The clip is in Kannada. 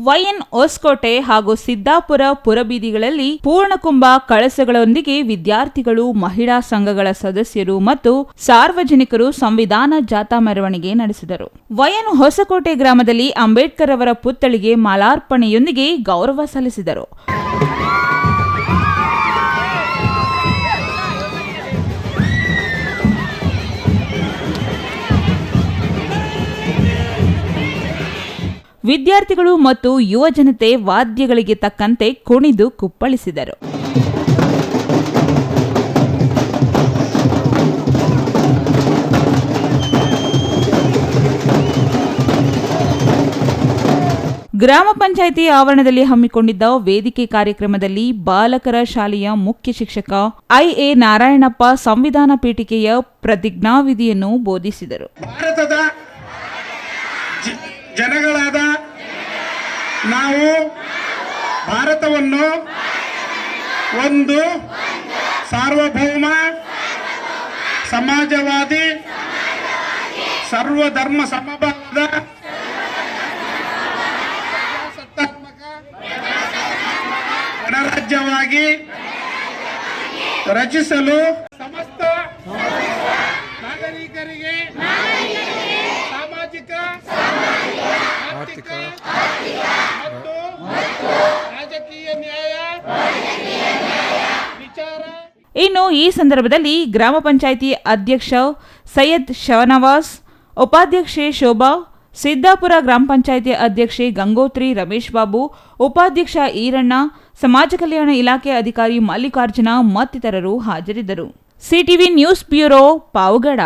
ವೈಎನ್ ಹೊಸಕೋಟೆ ಹಾಗೂ ಸಿದ್ದಾಪುರ ಪುರಬೀದಿಗಳಲ್ಲಿ ಪೂರ್ಣಕುಂಭ ಕಳಸಗಳೊಂದಿಗೆ ವಿದ್ಯಾರ್ಥಿಗಳು, ಮಹಿಳಾ ಸಂಘಗಳ ಸದಸ್ಯರು ಮತ್ತು ಸಾರ್ವಜನಿಕರು ಸಂವಿಧಾನ ಜಾಥಾ ಮೆರವಣಿಗೆ ನಡೆಸಿದರು. ವೈಎನ್ ಹೊಸಕೋಟೆ ಗ್ರಾಮದಲ್ಲಿ ಅಂಬೇಡ್ಕರ್ ಅವರ ಪುತ್ಥಳಿಗೆ ಮಾಲಾರ್ಪಣೆಯೊಂದಿಗೆ ಗೌರವ ಸಲ್ಲಿಸಿದರು. ವಿದ್ಯಾರ್ಥಿಗಳು ಮತ್ತು ಯುವ ಜನತೆ ವಾದ್ಯಗಳಿಗೆ ತಕ್ಕಂತೆ ಕುಣಿದು ಕುಪ್ಪಳಿಸಿದರು. ಗ್ರಾಮ ಪಂಚಾಯಿತಿ ಆವರಣದಲ್ಲಿ ಹಮ್ಮಿಕೊಂಡಿದ್ದ ವೇದಿಕೆ ಕಾರ್ಯಕ್ರಮದಲ್ಲಿ ಬಾಲಕರ ಶಾಲೆಯ ಮುಖ್ಯ ಶಿಕ್ಷಕ ಐಎ ನಾರಾಯಣಪ್ಪ ಸಂವಿಧಾನ ಪೀಠಿಕೆಯ ಪ್ರತಿಜ್ಞಾವಿಧಿಯನ್ನು ಬೋಧಿಸಿದರು. ಜನಗಳಾದ ನಾವು ಭಾರತವನ್ನು ಒಂದು ಸಾರ್ವಭೌಮ ಸಮಾಜವಾದಿ ಸರ್ವಧರ್ಮ ಸಮಭಾವದ ಗಣರಾಜ್ಯವಾಗಿ ರಚಿಸಲು ಸಮಸ್ತ ನಾಗರಿಕರಿಗೆ ಸಾಮಾಜಿಕ, ಆರ್ಥಿಕ ಮತ್ತು ರಾಜಕೀಯ ನ್ಯಾಯ ವಿಚಾರ. ಇನ್ನು ಈ ಸಂದರ್ಭದಲ್ಲಿ ಗ್ರಾಮ ಪಂಚಾಯಿತಿ ಅಧ್ಯಕ್ಷ ಸೈಯದ್ ಶವನವಾಸ್, ಉಪಾಧ್ಯಕ್ಷೆ ಶೋಭಾ, ಸಿದ್ದಾಪುರ ಗ್ರಾಮ ಪಂಚಾಯಿತಿ ಅಧ್ಯಕ್ಷೆ ಗಂಗೋತ್ರಿ ರಮೇಶ್ ಬಾಬು, ಉಪಾಧ್ಯಕ್ಷ ಈರಣ್ಣ, ಸಮಾಜ ಕಲ್ಯಾಣ ಇಲಾಖೆ ಅಧಿಕಾರಿ ಮಲ್ಲಿಕಾರ್ಜುನ ಮತ್ತಿತರರು ಹಾಜರಿದ್ದರು. CTV news bureau, Pavagada.